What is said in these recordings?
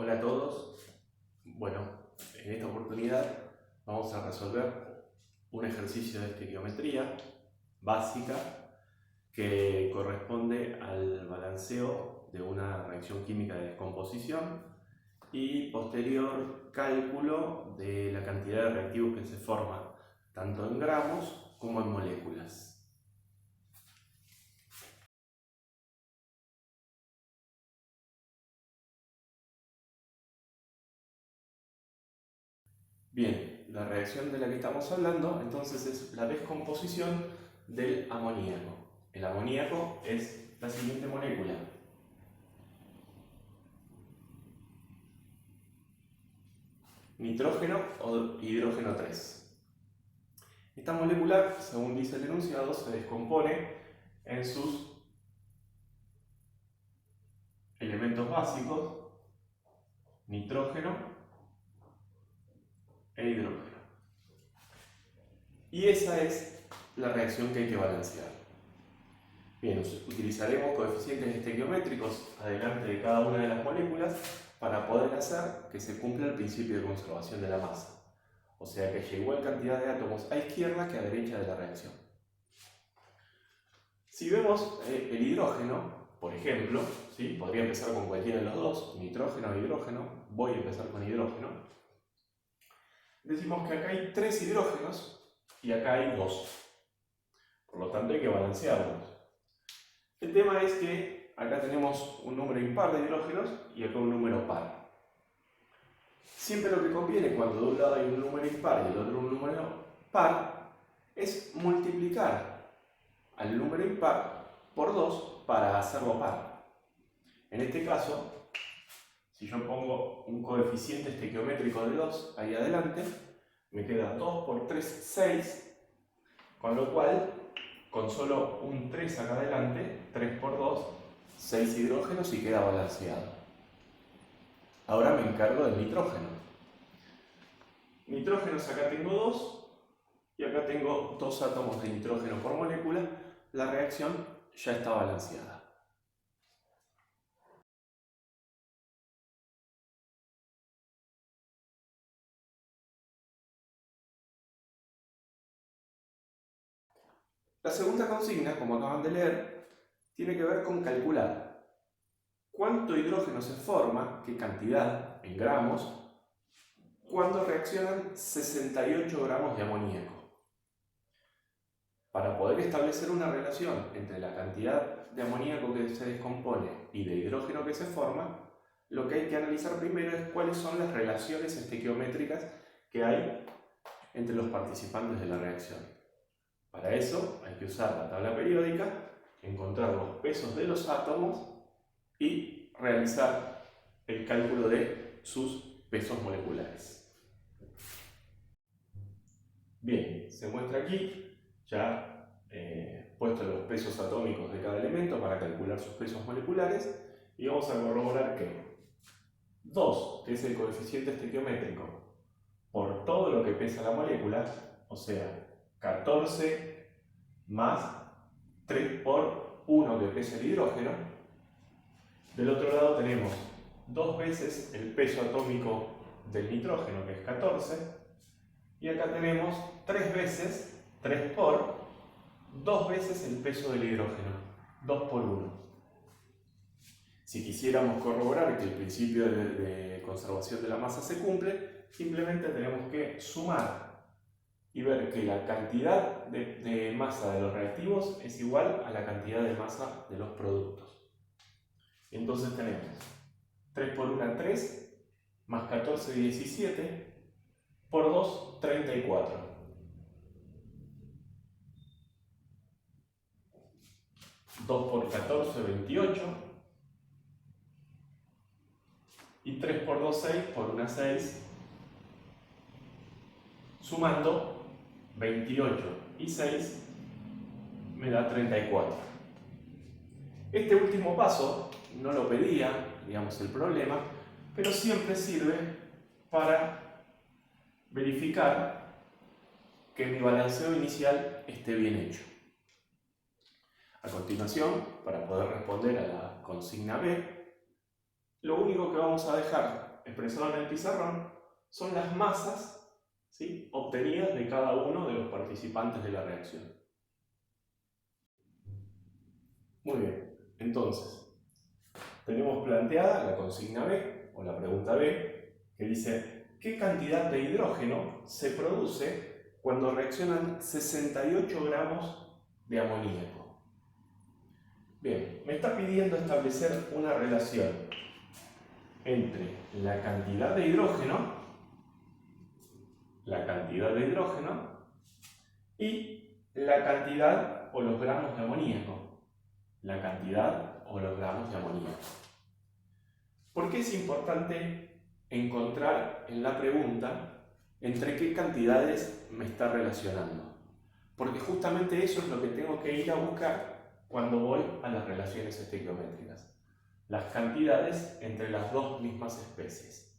Hola a todos. Bueno, en esta oportunidad vamos a resolver un ejercicio de estequiometría básica que corresponde al balanceo de una reacción química de descomposición y posterior cálculo de la cantidad de reactivos que se forma tanto en gramos como en moléculas. Bien, la reacción de la que estamos hablando entonces es la descomposición del amoníaco. El amoníaco es la siguiente molécula: nitrógeno o hidrógeno 3. Esta molécula, según dice el enunciado, se descompone en sus elementos básicos, nitrógeno e hidrógeno. Y esa es la reacción que hay que balancear. Bien, utilizaremos coeficientes estequiométricos adelante de cada una de las moléculas para poder hacer que se cumpla el principio de conservación de la masa. O sea que haya igual cantidad de átomos a izquierda que a derecha de la reacción. Si vemos el hidrógeno, por ejemplo, ¿sí? Podría empezar con cualquiera de los dos, nitrógeno o hidrógeno. Voy a empezar con hidrógeno. Decimos que acá hay 3 hidrógenos y acá hay 2. Por lo tanto hay que balancearlos. El tema es que acá tenemos un número impar de hidrógenos y acá un número par. Siempre lo que conviene cuando de un lado hay un número impar y del otro un número par es multiplicar al número impar por 2 para hacerlo par. En este caso, si yo pongo un coeficiente estequiométrico de 2 ahí adelante, me queda 2 por 3, 6, con lo cual, con solo un 3 acá adelante, 3 por 2, 6 hidrógenos y queda balanceado. Ahora me encargo del nitrógeno. Nitrógenos acá tengo 2 y acá tengo 2 átomos de nitrógeno por molécula. La reacción ya está balanceada. La segunda consigna, como acaban de leer, tiene que ver con calcular cuánto hidrógeno se forma, qué cantidad en gramos, cuando reaccionan 68 gramos de amoníaco. Para poder establecer una relación entre la cantidad de amoníaco que se descompone y de hidrógeno que se forma, lo que hay que analizar primero es cuáles son las relaciones estequiométricas que hay entre los participantes de la reacción. Para eso hay que usar la tabla periódica, encontrar los pesos de los átomos y realizar el cálculo de sus pesos moleculares. Bien, se muestra aquí ya puestos los pesos atómicos de cada elemento para calcular sus pesos moleculares, y vamos a corroborar que 2, que es el coeficiente estequiométrico, por todo lo que pesa la molécula, o sea, 14 más 3 por 1 que pesa el hidrógeno. Del otro lado tenemos 2 veces el peso atómico del nitrógeno, que es 14, y acá tenemos 3 veces, 3 por 2 veces el peso del hidrógeno, 2 por 1. Si quisiéramos corroborar que el principio de conservación de la masa se cumple, simplemente tenemos que sumar y ver que la cantidad de masa de los reactivos es igual a la cantidad de masa de los productos. Entonces tenemos 3 por 1, 3, más 14, 17, por 2, 34. 2 por 14, 28. Y 3 por 2, 6, por 1, 6. Sumando 28 y 6 me da 34. Este último paso no lo pedía, digamos, el problema, pero siempre sirve para verificar que mi balanceo inicial esté bien hecho. A continuación, para poder responder a la consigna B, lo único que vamos a dejar expresado en el pizarrón, son las masas, ¿sí?, obtenidas de cada uno de los participantes de la reacción. Muy bien, entonces, tenemos planteada la consigna B, o la pregunta B, que dice: ¿qué cantidad de hidrógeno se produce cuando reaccionan 68 gramos de amoníaco? Bien, me está pidiendo establecer una relación entre la cantidad de hidrógeno y la cantidad o los gramos de amoníaco. La cantidad o los gramos de amoníaco. ¿Por qué es importante encontrar en la pregunta entre qué cantidades me está relacionando? Porque justamente eso es lo que tengo que ir a buscar cuando voy a las relaciones estequiométricas. Las cantidades entre las dos mismas especies.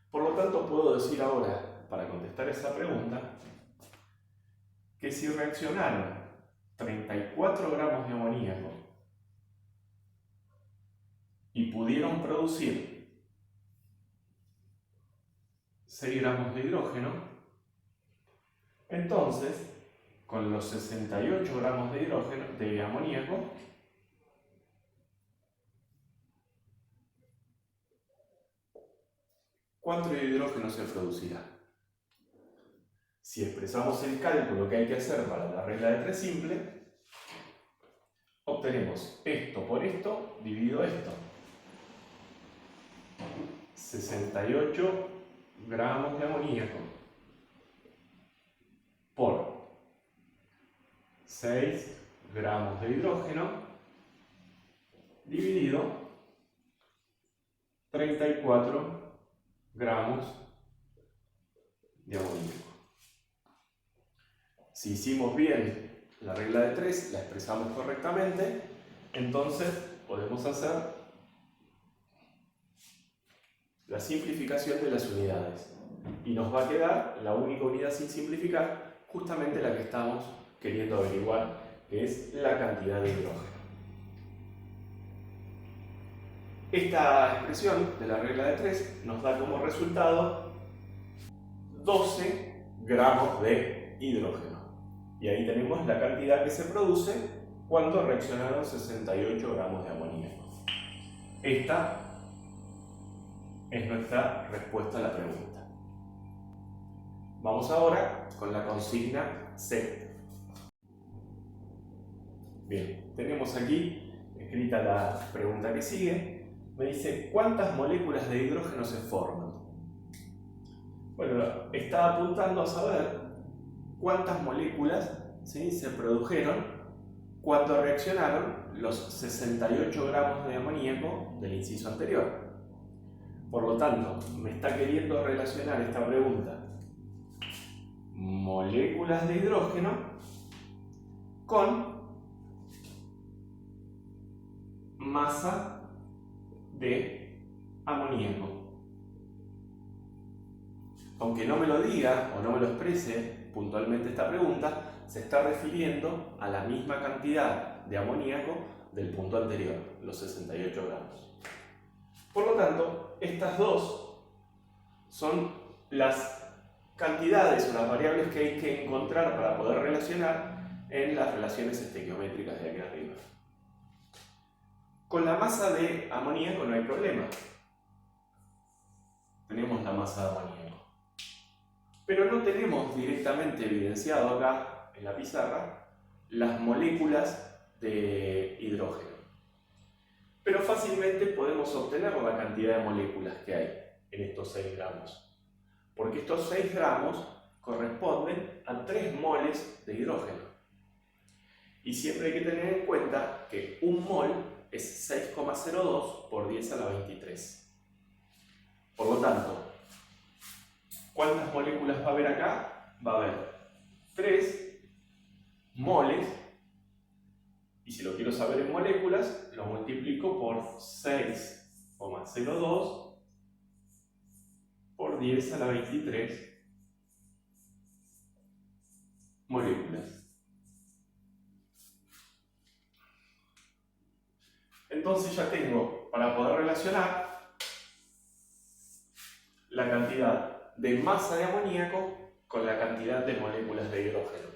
Por lo tanto, puedo decir ahora, para contestar esa pregunta, que si reaccionaron 34 gramos de amoníaco y pudieron producir 6 gramos de hidrógeno, entonces, con los 68 gramos de hidrógeno, de amoníaco, ¿cuánto de hidrógeno se producirá? Si expresamos el cálculo que hay que hacer para la regla de 3 simple, obtenemos esto por esto dividido esto. 68 gramos de amoníaco por 6 gramos de hidrógeno dividido 34 gramos de amoníaco. Si hicimos bien la regla de 3, la expresamos correctamente, entonces podemos hacer la simplificación de las unidades. Y nos va a quedar la única unidad sin simplificar, justamente la que estamos queriendo averiguar, que es la cantidad de hidrógeno. Esta expresión de la regla de 3 nos da como resultado 12 gramos de hidrógeno. Y ahí tenemos la cantidad que se produce cuando reaccionaron 68 gramos de amoníaco. Esta es nuestra respuesta a la pregunta. Vamos ahora con la consigna C. Bien, tenemos aquí escrita la pregunta que sigue. Me dice: ¿cuántas moléculas de hidrógeno se forman? Bueno, está apuntando a saber cuántas moléculas, ¿sí?, se produjeron cuando reaccionaron los 68 gramos de amoníaco del inciso anterior. Por lo tanto, me está queriendo relacionar esta pregunta moléculas de hidrógeno con masa de amoníaco. Aunque no me lo diga o no me lo exprese puntualmente esta pregunta, se está refiriendo a la misma cantidad de amoníaco del punto anterior, los 68 gramos. Por lo tanto, estas dos son las cantidades o las variables que hay que encontrar para poder relacionar en las relaciones estequiométricas de aquí arriba. Con la masa de amoníaco no hay problema. Tenemos la masa de amoníaco. Pero no tenemos directamente evidenciado acá en la pizarra las moléculas de hidrógeno. Pero fácilmente podemos obtener la cantidad de moléculas que hay en estos 6 gramos. Porque estos 6 gramos corresponden a 3 moles de hidrógeno. Y siempre hay que tener en cuenta que un mol es 6,02 por 10 a la 23. Por lo tanto, ¿cuántas moléculas va a haber acá? Va a haber 3 moles, y si lo quiero saber en moléculas, lo multiplico por 6,02 por 10 a la 23 moléculas. Entonces ya tengo, para poder relacionar, de masa de amoníaco con la cantidad de moléculas de hidrógeno.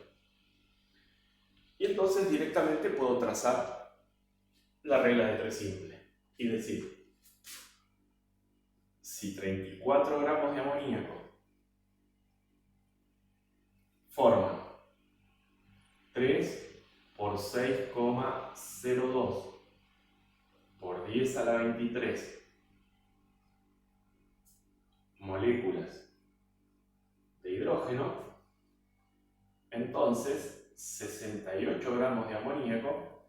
Y entonces directamente puedo trazar la regla de 3 simple y decir, si 34 gramos de amoníaco forman 3 por 6,02 por 10 a la 23 moléculas de hidrógeno, entonces 68 gramos de amoníaco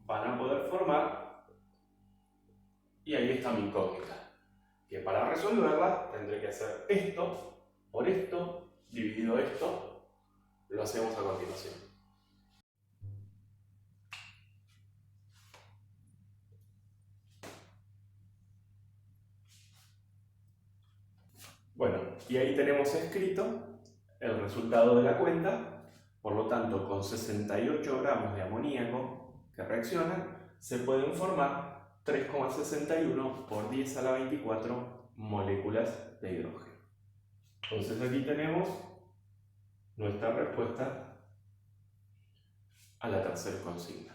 van a poder formar, y ahí está mi incógnita, que para resolverla tendré que hacer esto por esto dividido esto. Lo hacemos a continuación. Bueno, y ahí tenemos escrito el resultado de la cuenta. Por lo tanto, con 68 gramos de amoníaco que reaccionan, se pueden formar 3,61 por 10 a la 24 moléculas de hidrógeno. Entonces aquí tenemos nuestra respuesta a la tercera consigna.